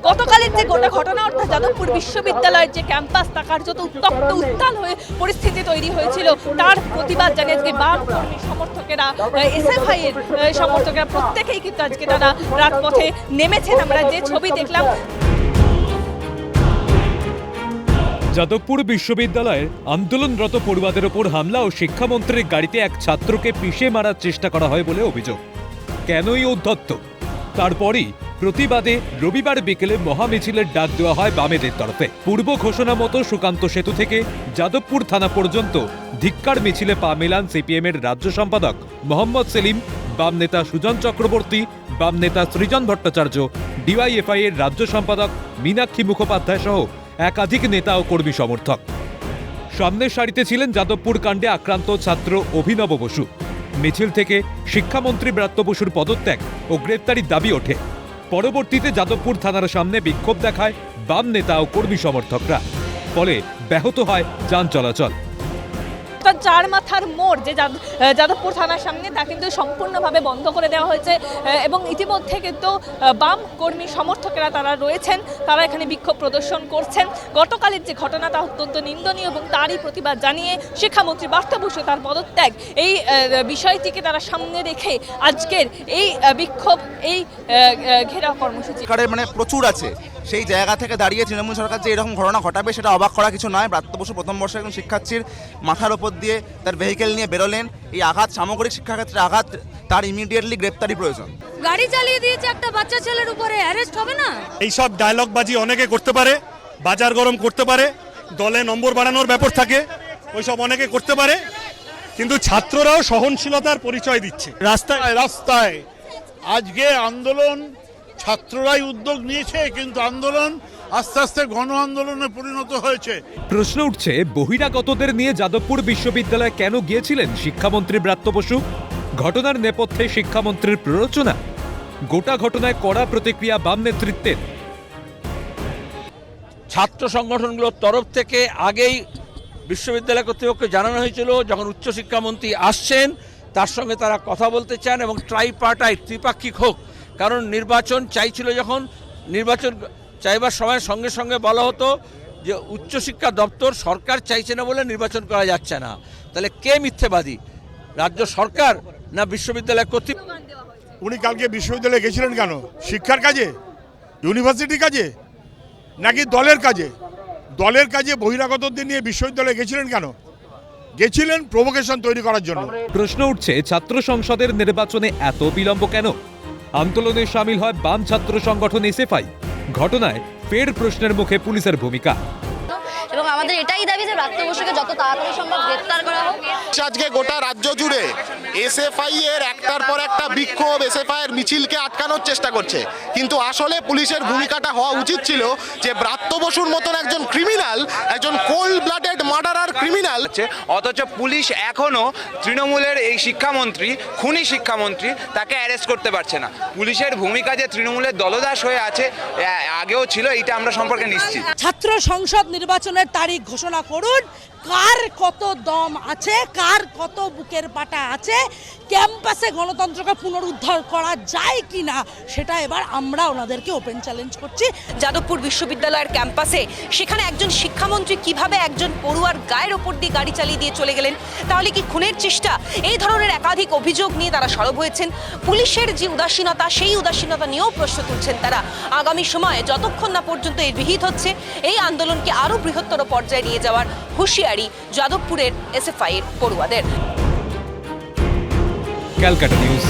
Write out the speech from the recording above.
গতকালের যে গোটা ঘটনা অর্থাৎ যাদবপুর বিশ্ববিদ্যালয়ের যে ক্যাম্পাস তা কার্যত উত্তপ্ত উত্তাল হয়ে পরিস্থিতি তৈরি হয়েছিল, তার প্রতিবাদ জানিয়ে আজকে বাম কর্মী সমর্থকেরা, এসএফআই এর সমর্থকেরা প্রত্যেকেই কিন্তু আজকে তারা রাজপথে নেমেছেন। আমরা যে ছবি দেখলাম, যাদবপুর বিশ্ববিদ্যালয়ের আন্দোলনরত পড়ুয়াদের ওপর হামলা ও শিক্ষামন্ত্রীর গাড়িতে এক ছাত্রকে পিষে মারার চেষ্টা করা হয় বলে অভিযোগ। কেনই উদ্ধত্ত? তারপরই প্রতিবাদে রবিবার বিকেলে মহামিছিলের ডাক দেওয়া হয় বামেদের তরফে। পূর্ব ঘোষণা মতো সুকান্ত সেতু থেকে যাদবপুর থানা পর্যন্ত ধিক্কার মিছিলে পা মেলান সিপিএমের রাজ্য সম্পাদক মোহাম্মদ সেলিম, বাম নেতা সুজন চক্রবর্তী, বাম নেতা সৃজন ভট্টাচার্য, ডিওয়াইএফআই এর রাজ্য সম্পাদক মীনাক্ষী মুখোপাধ্যায় সহ একাধিক নেতা ও কর্মী সমর্থক। সামনের সারিতে ছিলেন যাদবপুর কাণ্ডে আক্রান্ত ছাত্র অভিনব বসু। মিছিল থেকে শিক্ষামন্ত্রী ব্রাত্য বসুর পদত্যাগ ও গ্রেপ্তারির দাবি ওঠে। পরবর্তীতে যাদবপুর থানার সামনে বিক্ষোভ দেখায় বাম নেতা ও কর্মী সমর্থকরা, ফলে ব্যাহত হয় যান চলাচল। চার মাথার মোড় যে যাদবপুর থানার সামনে তা কিন্তু সম্পূর্ণভাবে বন্ধ করে দেওয়া হয়েছে এবং ইতিমধ্যে কিন্তু বাম কর্মী সমর্থকেরা তারা রয়েছেন, তারা এখানে বিক্ষোভ প্রদর্শন করছেন। গতকালের যে ঘটনা তা অত্যন্ত নিন্দনীয় এবং তারই প্রতিবাদ জানিয়ে শিক্ষামন্ত্রী ব্রাত্য বসু তার পদত্যাগ এই বিষয়টিকে তারা সামনে রেখে আজকের এই বিক্ষোভ, এই ঘেরাও কর্মসূচি মানে প্রচুর আছে। সেই জায়গা থেকে দাঁড়িয়ে তৃণমূল সরকার যে এরকম ঘটনা ঘটাবে সেটা অবাক করা কিছু নয়। ব্রাত্য বসু প্রথম বর্ষের একজন শিক্ষার্থীর মাথার ওপর দিয়ে তার ভেহিকেল নিয়ে বেরোলেন। এই আঘাত সামগ্রিক শিক্ষাক্ষেত্রে আঘাত, তার ইমিডিয়েটলি গ্রেপ্তারি প্রয়োজন। গাড়ি চালিয়ে দিয়েছে একটা বাচ্চা ছেলের উপরে, অ্যারেস্ট হবে না? এইসব ডায়লগবাজি অনেকে করতে পারে, বাজার গরম করতে পারে, দলে নম্বর বাড়ানোর ব্যাপার থাকে, ওইসব অনেকে করতে পারে, কিন্তু ছাত্ররাও সহনশীলতার পরিচয় দিচ্ছে। রাস্তায় আজকে আন্দোলন ছাত্ররাই উদ্যোগ নিয়েছে, কিন্তু আন্দোলন আস্তে আস্তে গণ আন্দোলনে পরিণত হয়েছে। প্রশ্ন উঠছে, বহিরাগতদের নিয়ে যাদবপুর বিশ্ববিদ্যালয়ে কেন গিয়েছিলেন শিক্ষামন্ত্রী ব্রাত্য বসু? ঘটনার নেপথ্যে শিক্ষামন্ত্রীর প্ররোচনা? গোটা ঘটনায় কড়া প্রতিক্রিয়া বাম নেতৃত্বের। ছাত্র সংগঠনগুলোর তরফ থেকে আগেই বিশ্ববিদ্যালয় কর্তৃপক্ষকে জানানো হয়েছিল, যখন উচ্চশিক্ষামন্ত্রী আসছেন তার সঙ্গে তারা কথা বলতে চান এবং ট্রাইপার্টাইট, ত্রিপাক্ষিক হোক। কারণ নির্বাচন চাইছিল, যখন নির্বাচন চাইবার সময় সঙ্গে সঙ্গে বলা হতো যে উচ্চশিক্ষা দপ্তর সরকার চাইছে না বলে নির্বাচন করা যাচ্ছে না। তাহলে কে মিথ্যেবাদী, রাজ্য সরকার না বিশ্ববিদ্যালয় কর্তৃপক্ষ? উনি কালকে বিশ্ববিদ্যালয়ে গেছিলেন কেন? শিক্ষার কাজে, ইউনিভার্সিটির কাজে, নাকি দলের কাজে? দলের কাজে বহিরাগতদের নিয়ে বিশ্ববিদ্যালয়ে গেছিলেন কেন? গেছিলেন প্রভোকেশন তৈরি করার জন্য। প্রশ্ন উঠছে, ছাত্র সংসদের নির্বাচনে এত বিলম্ব কেন? আন্দোলনে সামিল হয় বাম ছাত্র সংগঠন এসএফআই। ঘটনায় ফের প্রশ্নের মুখে পুলিশের ভূমিকা। এবং আমাদের এটাই দাবি যে ব্রাত্য বসুকে যত তাড়াতাড়ি সম্ভব গ্রেফতার করা হোক। আজকে গোটা রাজ্য জুড়ে এসএফআই এর একটার পর একটা বিক্ষোভ, এসএফআই এর মিছিলকে আটকানোর চেষ্টা করছে, কিন্তু আসলে পুলিশের ভূমিকাটা হওয়া উচিত ছিল যে ব্রাত্য বসুর মতন একজন ক্রিমিনাল, একজন কোল্ড ব্লাডেড মার্ডারার ক্রিমিনাল, অথচ পুলিশ এখনো তৃণমূলের এই শিক্ষামন্ত্রী, খুনি শিক্ষামন্ত্রী, তাকে অ্যারেস্ট করতে পারছে না। পুলিশের ভূমিকা যে তৃণমূলের দলদাস হয়ে আছে আগেও ছিল, এটা আমরা সম্পর্কে নিশ্চিত। ছাত্র সংসদ নির্বাচনের তারিখ ঘোষণা করুন। কার কত দম আছে, কার কত বুকের পাটা আছে, ক্যাম্পাসে গণতন্ত্রকে পুনরুদ্ধার করা যায় কিনা সেটা এবার আমরা ওনাদেরকে ওপেন চ্যালেঞ্জ করছি। যাদবপুর বিশ্ববিদ্যালয়ের ক্যাম্পাসে সেখানে একজন শিক্ষামন্ত্রী কিভাবে একজন পড়ুয়ার গায়ের ওপর দিয়ে গাড়ি চালিয়ে দিয়ে চলে গেলেন? তাহলে কি খুনের চেষ্টা? এই ধরনের একাধিক অভিযোগ নিয়ে তারা সরব হয়েছেন। পুলিশের যে উদাসীনতা, সেই উদাসীনতা নিয়েও প্রশ্ন তুলছেন তারা। আগামী সময়ে যতক্ষণ না পর্যন্ত এর বিহিত হচ্ছে, এই আন্দোলনকে আরও বৃহত্তর পর্যায়ে নিয়ে যাওয়ার হুঁশিয়ারি যাদবপুরের এসএফআই এর পড়ুয়াদের। ক্যালকাটা নিউজ।